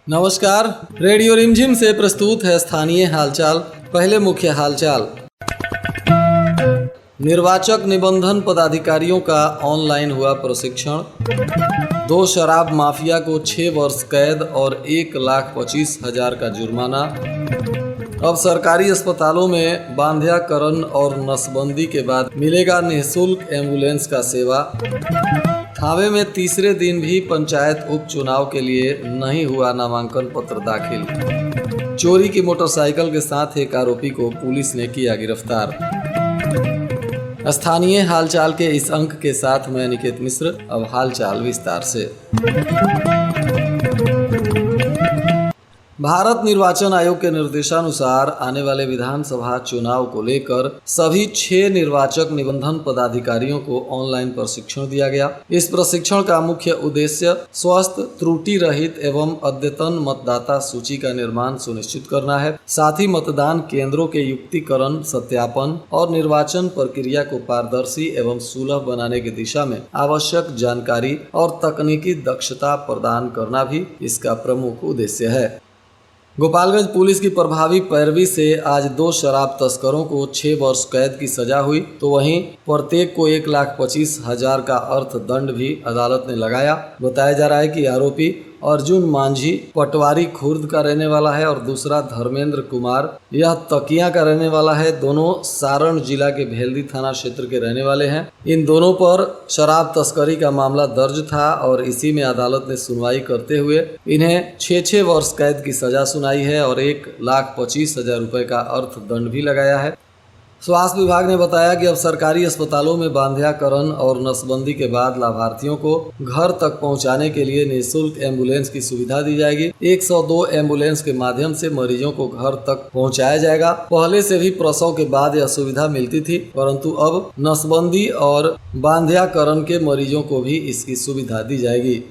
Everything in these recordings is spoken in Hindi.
नमस्कार, रेडियो रिमझिम से प्रस्तुत है स्थानीय हालचाल। पहले मुख्य हालचाल। निर्वाचक निबंधन पदाधिकारियों का ऑनलाइन हुआ प्रशिक्षण। 2 शराब माफिया को 6 वर्ष कैद और 1,25,000 का जुर्माना। अब सरकारी अस्पतालों में बांध्याकरण और नसबंदी के बाद मिलेगा निःशुल्क एम्बुलेंस का सेवा। थावे में तीसरे दिन भी पंचायत उपचुनाव के लिए नहीं हुआ नामांकन पत्र दाखिल। चोरी की मोटरसाइकिल के साथ एक आरोपी को पुलिस ने किया गिरफ्तार। स्थानीय हालचाल के इस अंक के साथ मैं निकेत मिश्र। अब हालचाल विस्तार से। भारत निर्वाचन आयोग के निर्देशानुसार आने वाले विधानसभा चुनाव को लेकर सभी 6 निर्वाचक निबंधन पदाधिकारियों को ऑनलाइन प्रशिक्षण दिया गया। इस प्रशिक्षण का मुख्य उद्देश्य स्वस्थ, त्रुटि रहित एवं अद्यतन मतदाता सूची का निर्माण सुनिश्चित करना है। साथ ही मतदान केंद्रों के युक्तिकरण, सत्यापन और निर्वाचन प्रक्रिया को पारदर्शी एवं सुलभ बनाने की दिशा में आवश्यक जानकारी और तकनीकी दक्षता प्रदान करना भी इसका प्रमुख उद्देश्य है। गोपालगंज पुलिस की प्रभावी पैरवी से आज 2 शराब तस्करों को 6 वर्ष कैद की सजा हुई, तो वहीं प्रत्येक को 1,25,000 का अर्थदंड भी अदालत ने लगाया। बताया जा रहा है कि आरोपी अर्जुन मांझी पटवारी खुर्द का रहने वाला है और दूसरा धर्मेंद्र कुमार यह तकिया का रहने वाला है। दोनों सारण जिला के भेल्दी थाना क्षेत्र के रहने वाले हैं। इन दोनों पर शराब तस्करी का मामला दर्ज था और इसी में अदालत ने सुनवाई करते हुए इन्हें 6 वर्ष कैद की सजा सुनाई है और 1,25,000 रुपये का अर्थदंड भी लगाया है। स्वास्थ्य विभाग ने बताया कि अब सरकारी अस्पतालों में बांध्याकरण और नसबंदी के बाद लाभार्थियों को घर तक पहुंचाने के लिए निःशुल्क एम्बुलेंस की सुविधा दी जाएगी। 102 एम्बुलेंस के माध्यम से मरीजों को घर तक पहुंचाया जाएगा। पहले से भी प्रसव के बाद यह सुविधा मिलती थी, परंतु अब नसबंदी और बांध्याकरण के मरीजों को भी इसकी सुविधा दी जाएगी।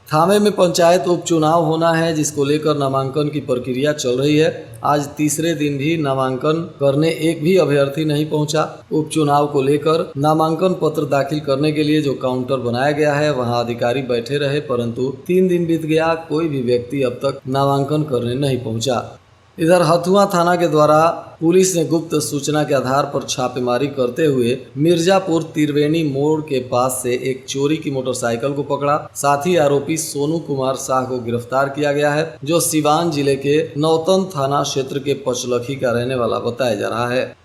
थावे में पंचायत उपचुनाव होना है, जिसको लेकर नामांकन की प्रक्रिया चल रही है। आज तीसरे दिन भी नामांकन करने एक भी अभ्यर्थी नहीं पहुंचा। उपचुनाव को लेकर नामांकन पत्र दाखिल करने के लिए जो काउंटर बनाया गया है वहां अधिकारी बैठे रहे, परंतु 3 दिन बीत गया, कोई भी व्यक्ति अब तक नामांकन करने नहीं पहुंचा। इधर हथुआ थाना के द्वारा पुलिस ने गुप्त सूचना के आधार पर छापेमारी करते हुए मिर्जापुर त्रिवेणी मोड़ के पास से एक चोरी की मोटरसाइकिल को पकड़ा। साथ ही आरोपी सोनू कुमार शाह को गिरफ्तार किया गया है, जो सिवान जिले के नौतन थाना क्षेत्र के पचलखी का रहने वाला बताया जा रहा है।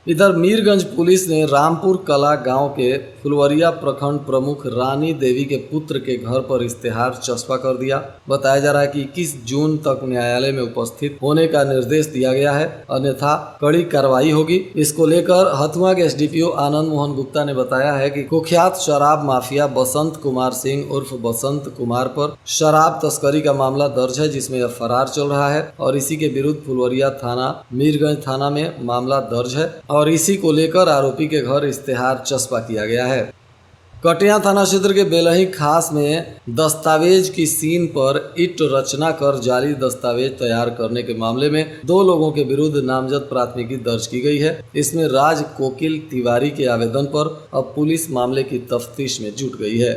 इधर मीरगंज पुलिस ने रामपुर कला गांव के फुलवरिया प्रखंड प्रमुख रानी देवी के पुत्र के घर पर इश्तेहार चस्पा कर दिया। बताया जा रहा है कि 21 जून तक न्यायालय में उपस्थित होने का निर्देश दिया गया है, अन्यथा कड़ी कार्रवाई होगी। इसको लेकर हथुआ के एसडीपीओ आनंद मोहन गुप्ता ने बताया है कि कुख्यात शराब माफिया बसंत कुमार सिंह उर्फ बसंत कुमार पर शराब तस्करी का मामला दर्ज है, जिसमें यह फरार चल रहा है और इसी के विरुद्ध फुलवरिया थाना मीरगंज थाना में मामला दर्ज है और इसी को लेकर आरोपी के घर इश्तेहार चस्पा किया गया है। कटिया थाना क्षेत्र के बेलही खास में दस्तावेज की सीन पर ईट रचना कर जाली दस्तावेज तैयार करने के मामले में 2 लोगों के विरुद्ध नामजद प्राथमिकी दर्ज की गई है। इसमें राज कोकिल तिवारी के आवेदन पर अब पुलिस मामले की तफ्तीश में जुट गई है।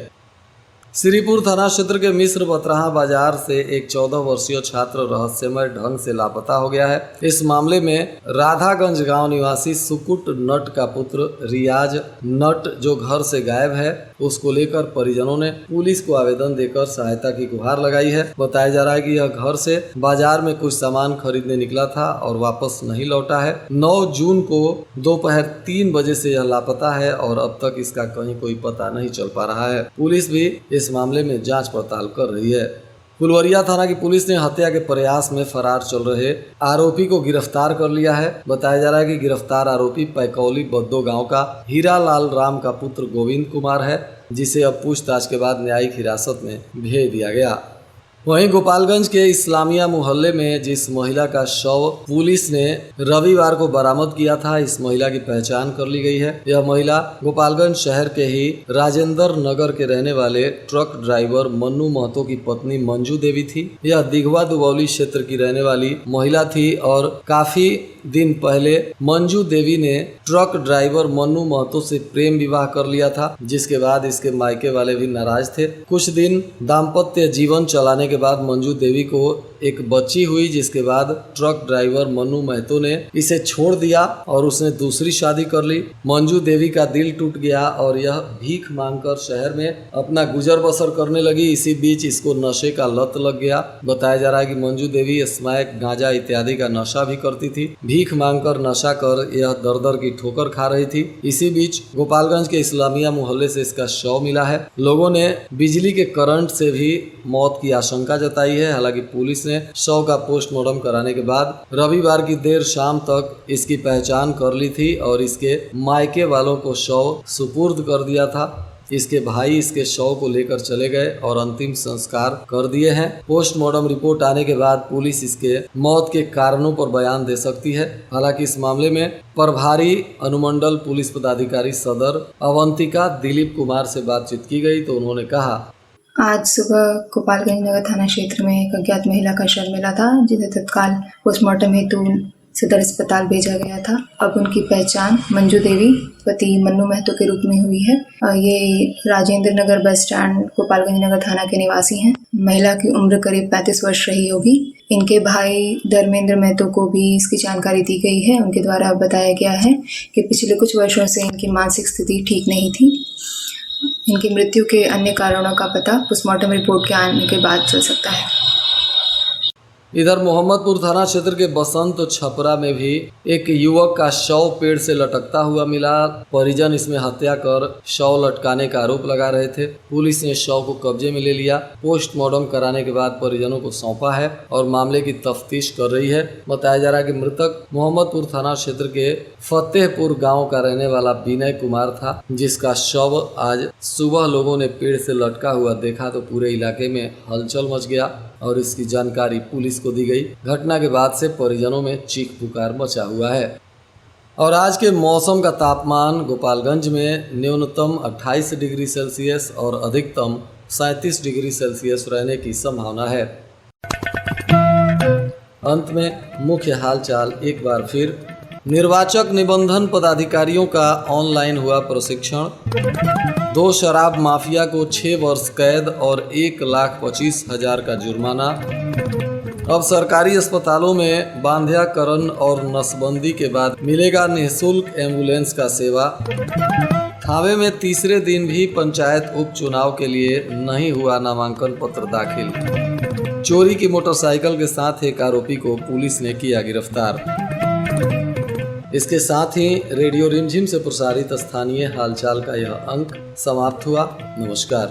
श्रीपुर थाना क्षेत्र के मिश्र बतराहा बाजार से एक 14 वर्षीय छात्र रहस्यमय ढंग से लापता हो गया है। इस मामले में राधागंज गांव निवासी सुकुट नट का पुत्र रियाज नट जो घर से गायब है, उसको लेकर परिजनों ने पुलिस को आवेदन देकर सहायता की गुहार लगाई है। बताया जा रहा है कि यह घर से बाजार में कुछ सामान खरीदने निकला था और वापस नहीं लौटा है। 9 जून को दोपहर 3 बजे से यह लापता है और अब तक इसका कहीं कोई पता नहीं चल पा रहा है। पुलिस भी इस मामले में जांच पड़ताल कर रही है। फुलवरिया थाना की पुलिस ने हत्या के प्रयास में फरार चल रहे आरोपी को गिरफ्तार कर लिया है। बताया जा रहा है कि गिरफ्तार आरोपी पैकौली बद्दो गांव का हीरालाल राम का पुत्र गोविंद कुमार है, जिसे अब पूछताछ के बाद न्यायिक हिरासत में भेज दिया गया। वहीं गोपालगंज के इस्लामिया मोहल्ले में जिस महिला का शव पुलिस ने रविवार को बरामद किया था, इस महिला की पहचान कर ली गई है। यह महिला गोपालगंज शहर के ही राजेंद्र नगर के रहने वाले ट्रक ड्राइवर मन्नू महतो की पत्नी मंजू देवी थी। यह दिघवा दुबौली क्षेत्र की रहने वाली महिला थी और काफी दिन पहले मंजू देवी ने ट्रक ड्राइवर मन्नू महतो से प्रेम विवाह कर लिया था, जिसके बाद इसके मायके वाले भी नाराज थे। कुछ दिन दाम्पत्य जीवन चलाने के बाद मंजू देवी को एक बच्ची हुई, जिसके बाद ट्रक ड्राइवर मन्नू महतो ने इसे छोड़ दिया और उसने दूसरी शादी कर ली। मंजू देवी का दिल टूट गया और यह भीख मांगकर शहर में अपना गुजर बसर करने लगी। इसी बीच इसको नशे का लत लग गया। बताया जा रहा है कि मंजू देवी स्मैक, गांजा इत्यादि का नशा भी करती थी। भीख मांगकर नशा कर यह दर दर की ठोकर खा रही थी। इसी बीच गोपालगंज के इस्लामिया मोहल्ले से इसका शव मिला है। लोगों ने बिजली के करंट से भी मौत की आशंका जताई है। हालांकि पुलिस ने शव का पोस्टमार्टम कराने के बाद रविवार की देर शाम तक इसकी पहचान कर ली थी और इसके मायके वालों को शव सुपुर्द कर दिया था। इसके भाई इसके शव को लेकर चले गए और अंतिम संस्कार कर दिए हैं। पोस्टमार्टम रिपोर्ट आने के बाद पुलिस इसके मौत के कारणों पर बयान दे सकती है। हालांकि इस मामले में प्रभारी अनुमंडल पुलिस पदाधिकारी सदर अवंतिका दिलीप कुमार से बातचीत की गई तो उन्होंने कहा, आज सुबह गोपालगंज नगर थाना क्षेत्र में एक अज्ञात महिला का शव मिला था, जिसे तत्काल पोस्टमार्टम हेतु सदर अस्पताल भेजा गया था। अब उनकी पहचान मंजू देवी पति मन्नू महतो के रूप में हुई है। ये राजेंद्र नगर बस स्टैंड गोपालगंज नगर थाना के निवासी हैं। महिला की उम्र करीब 35 वर्ष रही होगी। इनके भाई धर्मेंद्र महतो को भी इसकी जानकारी दी गई है। उनके द्वारा बताया गया है कि पिछले कुछ वर्षों से इनकी मानसिक स्थिति ठीक नहीं थी। इनकी मृत्यु के अन्य कारणों का पता पोस्टमार्टम रिपोर्ट के आने के बाद चल सकता है। इधर मोहम्मदपुर थाना क्षेत्र के बसंत छपरा में भी एक युवक का शव पेड़ से लटकता हुआ मिला। परिजन इसमें हत्या कर शव लटकाने का आरोप लगा रहे थे। पुलिस ने शव को कब्जे में ले लिया। पोस्टमार्टम कराने के बाद परिजनों को सौंपा है और मामले की तफ्तीश कर रही है। बताया जा रहा है कि मृतक मोहम्मदपुर थाना क्षेत्र के फतेहपुर गाँव का रहने वाला विनय कुमार था, जिसका शव आज सुबह लोगों ने पेड़ से लटका हुआ देखा तो पूरे इलाके में हलचल मच गया और इसकी जानकारी पुलिस को दी गई। घटना के बाद से परिजनों में चीख पुकार मचा हुआ है। और आज के मौसम का तापमान गोपालगंज में न्यूनतम 28 डिग्री सेल्सियस और अधिकतम 37 डिग्री सेल्सियस रहने की संभावना है। अंत में मुख्य हालचाल एक बार फिर। निर्वाचक निबंधन पदाधिकारियों का ऑनलाइन हुआ प्रशिक्षण। 2 शराब माफिया को 6 वर्ष कैद और 1,25,000 का जुर्माना। अब सरकारी अस्पतालों में बांध्याकरण और नसबंदी के बाद मिलेगा निःशुल्क एम्बुलेंस का सेवा। थावे में तीसरे दिन भी पंचायत उपचुनाव के लिए नहीं हुआ नामांकन पत्र दाखिल। चोरी की मोटरसाइकिल के साथ एक आरोपी को पुलिस ने किया गिरफ्तार। इसके साथ ही रेडियो रिमझिम से प्रसारित स्थानीय हालचाल का यह अंक समाप्त हुआ। नमस्कार।